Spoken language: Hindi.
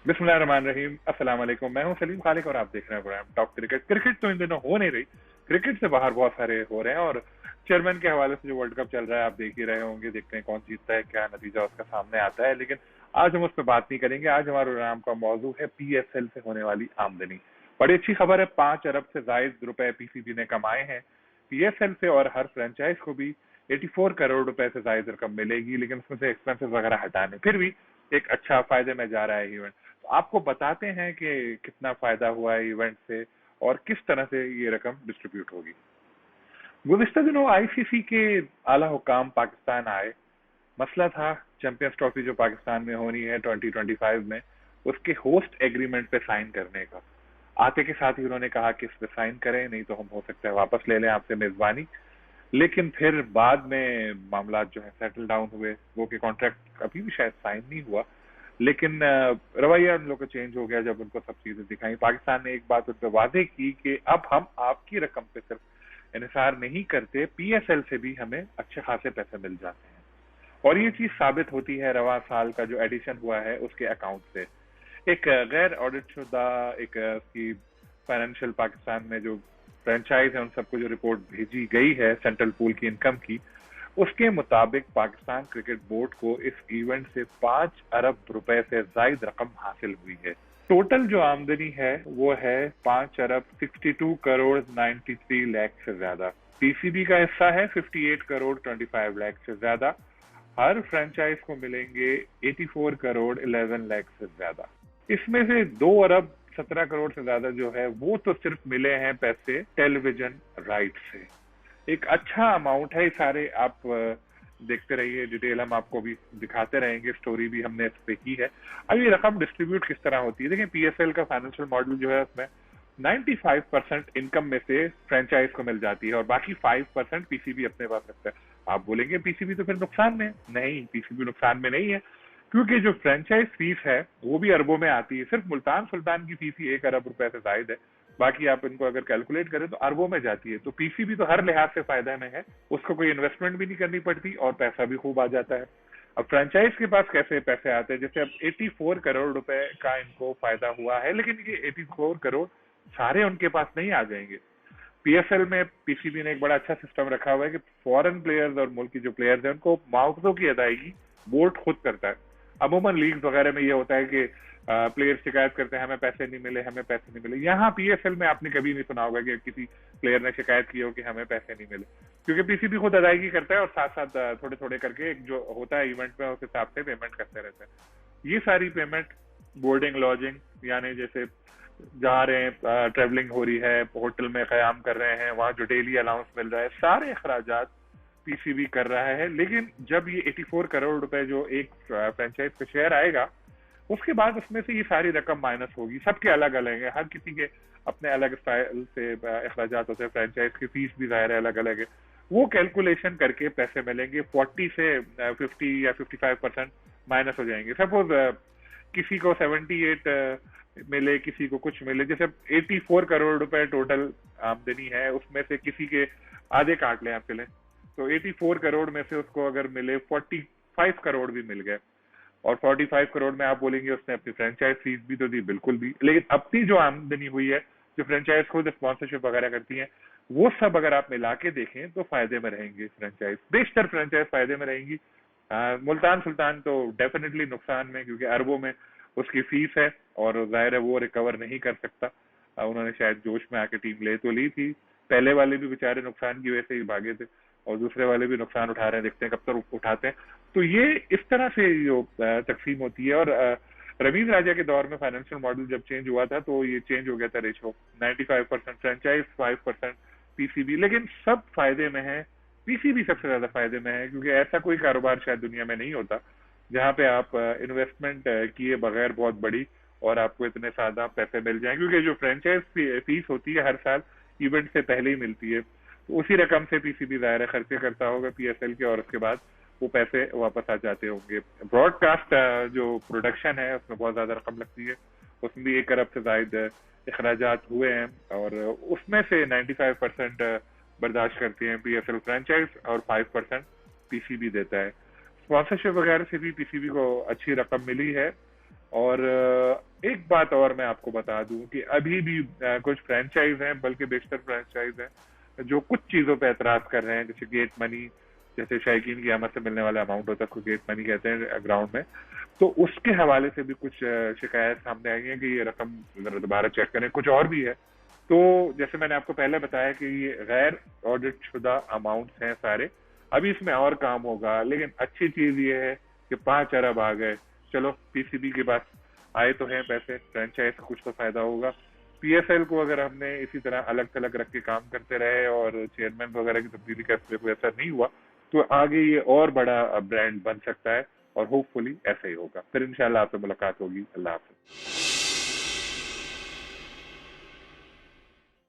बिस्मिल्लाहिर्रहमानिर्रहीम। अस्सलाम वालेकुम। मैं हूं सलीम खालिक और आप देख रहे हैं प्रोग्राम टॉक क्रिकेट। क्रिकेट तो इन दिनों हो नहीं रही, क्रिकेट से बाहर बहुत सारे हो रहे हैं और चेयरमैन के हवाले से जो वर्ल्ड कप चल रहा है आप देख ही रहे होंगे। देखते हैं कौन जीतता है, क्या नतीजा उसका सामने आता है। लेकिन आज हम उस पर बात नहीं करेंगे। आज हमारे प्रोग्राम का मौजू है पीएसएल से होने वाली आमदनी। बड़ी अच्छी खबर है, 5 अरब से जायद रुपए पीसीबी ने कमाए हैं पीएसएल से और हर फ्रेंचाइज को भी 84 करोड़ रुपए से जायद रकम मिलेगी, लेकिन उसमें से एक्सपेंसेस वगैरह हटाने फिर भी एक अच्छा फायदे में जा रहा है इवेंट। तो आपको बताते हैं कि कितना फायदा हुआ है इवेंट से और किस तरह से ये रकम डिस्ट्रीब्यूट होगी। गुज़िश्ता दिनों आईसीसी के आला हुकाम पाकिस्तान आए। मसला था चैंपियंस ट्रॉफी जो पाकिस्तान में होनी है 2025 में, उसके होस्ट एग्रीमेंट पे साइन करने का। आते के साथ ही उन्होंने कहा कि इस पे साइन करें, नहीं तो हम हो सकता है वापस ले लें आपसे मेजबानी। लेकिन फिर बाद में मामला जो है सेटल डाउन हुए, वो कि कॉन्ट्रैक्ट अभी भी शायद साइन नहीं हुआ। लेकिन रवैया उन लोग का चेंज हो गया जब उनको सब चीजें दिखाई। पाकिस्तान ने एक बात उन पर वादे की कि अब हम आपकी रकम पे सिर्फ इन्हिसार नहीं करते, पीएसएल से भी हमें अच्छे खासे पैसे मिल जाते हैं। और ये चीज साबित होती है रवा साल का जो एडिशन हुआ है उसके अकाउंट से। एक गैर ऑडिट शुदा एक की फाइनेंशियल पाकिस्तान में जो फ्रेंचाइज है उन सबको जो रिपोर्ट भेजी गई है सेंट्रल पूल की इनकम की, उसके मुताबिक पाकिस्तान क्रिकेट बोर्ड को इस इवेंट से 5 अरब रुपए से ज्यादा रकम हासिल हुई है। टोटल जो आमदनी है वो है 5 अरब 62 करोड़ 93 लाख से ज्यादा। पीसीबी का हिस्सा है 58 करोड़ 25 लाख से ज्यादा। हर फ्रेंचाइज को मिलेंगे 84 करोड़ 11 लाख से ज्यादा। इसमें से 2 अरब 17 करोड़ से ज्यादा जो है वो तो सिर्फ मिले हैं पैसे टेलीविजन राइट से। एक अच्छा अमाउंट है। सारे आप देखते रहिए, डिटेल हम आपको भी दिखाते रहेंगे, स्टोरी भी हमने इस पे की है। अब ये रकम डिस्ट्रीब्यूट किस तरह होती है, देखिए पीएसएल का फाइनेंशियल मॉडल जो है उसमें 95% इनकम में से फ्रेंचाइज को मिल जाती है और बाकी 5% पीसीबी अपने पास रखता है। आप बोलेंगे पीसीबी तो फिर नुकसान में है। नहीं, पीसीबी नुकसान में नहीं है, क्योंकि जो फ्रेंचाइज फीस है वो भी अरबों में आती है। सिर्फ मुल्तान सुल्तान की फीस ही 1 अरब रुपए से जायद है, बाकी आप इनको अगर कैलकुलेट करें तो अरबों में जाती है। तो पीसीबी तो हर लिहाज से फायदा में है, उसको कोई इन्वेस्टमेंट भी नहीं करनी पड़ती और पैसा भी खूब आ जाता है। अब फ्रेंचाइज के पास कैसे पैसे आते हैं, जैसे अब 84 करोड़ रुपए का इनको फायदा हुआ है, लेकिन ये 84 करोड़ सारे उनके पास नहीं आ जाएंगे। पीएसएल में पीसीबी ने एक बड़ा अच्छा सिस्टम रखा हुआ है कि फॉरेन प्लेयर्स और मुल्क की जो प्लेयर्स हैं उनको मुआवजों की अदायगी बोर्ड खुद करता है। अमूमन लीग वगैरह में ये होता है कि प्लेयर शिकायत करते हैं हमें पैसे नहीं मिले, हमें पैसे नहीं मिले। यहाँ पीएसएल में आपने कभी नहीं सुना होगा कि किसी प्लेयर ने शिकायत की हो कि हमें पैसे नहीं मिले, क्योंकि पीसीबी खुद अदायगी करता है और साथ साथ थोड़े थोड़े करके एक जो होता है इवेंट में उस हिसाब से पेमेंट करते रहते हैं। ये सारी पेमेंट बोर्डिंग लॉजिंग, यानी जैसे जा रहे हैं, ट्रेवलिंग हो रही है, होटल में कयाम कर रहे हैं, वहां जो डेली अलाउंस मिल रहा है, सारे अखराजात पीसीबी कर रहा है। लेकिन जब ये 84 करोड़ रुपए जो एक फ्रेंचाइज पे शेयर आएगा, उसके बाद उसमें से ये सारी रकम माइनस होगी। सबके अलग अलग है, हर किसी के अपने अलग स्टाइल से अखराजात होते हैं। फ्रेंचाइज की फीस भी जाहिर है अलग अलग है। वो कैलकुलेशन करके पैसे मिलेंगे। 40 से 50 या 55% माइनस हो जाएंगे। सपोज किसी को 78 मिले, किसी को कुछ मिले। जैसे 84 करोड़ रुपए टोटल आमदनी है, उसमें से किसी के आधे काट लें आप, चले तो 84 करोड़ में से उसको अगर मिले 45 करोड़ भी मिल गए, और 45 करोड़ में आप बोलेंगे उसने अपनी फ्रेंचाइज फीस भी तो दी, बिल्कुल भी। लेकिन अपनी जो आमदनी हुई है, जो फ्रेंचाइज खुद स्पॉन्सरशिप वगैरह करती है, वो सब अगर आप मिला के देखें तो फायदे में रहेंगे फ्रेंचाइज, बेशतर फ्रेंचाइज फायदे में रहेंगी। मुल्तान सुल्तान तो डेफिनेटली नुकसान में, क्योंकि अरबों में उसकी फीस है और जाहिर है वो रिकवर नहीं कर सकता। उन्होंने शायद जोश में आके टीम ले तो ली थी, पहले वाले भी बेचारे नुकसान की वजह से ही भागे थे और दूसरे वाले भी नुकसान उठा रहे हैं, देखते हैं कब तक उठाते हैं। तो ये इस तरह से जो तकसीम होती है। और रवींद्र राजा के दौर में फाइनेंशियल मॉडल जब चेंज हुआ था तो ये चेंज हो गया था रेशो, 95% फ्रेंचाइज, 5% पीसीबी। लेकिन सब फायदे में है, पीसीबी सबसे ज्यादा फायदे में है, क्योंकि ऐसा कोई कारोबार शायद दुनिया में नहीं होता जहां पे आप इन्वेस्टमेंट किए बगैर बहुत बड़ी और आपको इतने सादा पैसे मिल जाए। क्योंकि जो फ्रेंचाइज फीस होती है हर साल इवेंट से पहले ही मिलती है, तो उसी रकम से पीसीबी ज़ाहिर खर्चे करता होगा पीएसएल के, और उसके बाद वो पैसे वापस आ जाते होंगे। ब्रॉडकास्ट जो प्रोडक्शन है उसमें बहुत ज्यादा रकम लगती है, उसमें भी 1 अरब से जायद अखराजात हुए हैं और उसमें से 95% बर्दाश्त करती है पीएसएल फ्रेंचाइज और 5% पीसीबी देता है। स्पॉन्सरशिप वगैरह से भी पीसीबी को अच्छी रकम मिली है और एक बात और मैं आपको बता दूं कि अभी भी कुछ फ्रेंचाइज हैं, बल्कि बेशतर फ्रेंचाइज हैं जो कुछ चीजों पे एतराज कर रहे हैं, जैसे गेट मनी, जैसे शायकीन की आमद से मिलने वाला अमाउंट होता है उसको गेट मनी कहते हैं ग्राउंड में। तो उसके हवाले से भी कुछ शिकायत सामने आई है कि ये रकम जरा दोबारा चेक करें। कुछ और भी है। तो जैसे मैंने आपको पहले बताया कि ये गैर ऑडिट शुदा अमाउंट्स हैं सारे। अभी इसमें और काम होगा, लेकिन अच्छी चीज ये है कि 5 अरब आ गए। चलो, पीसीबी के पास आए तो हैं पैसे, फ्रेंचाइज का कुछ तो फायदा होगा। पीएसएल को अगर हमने इसी तरह अलग थलग रख के काम करते रहे और चेयरमैन वगैरह की तब्दीली का इस पे कोई असर नहीं हुआ, तो आगे ये और बड़ा ब्रांड बन सकता है। और होपफुली ऐसा ही होगा। फिर इंशाल्लाह आपसे मुलाकात होगी। अल्लाह हाफिज।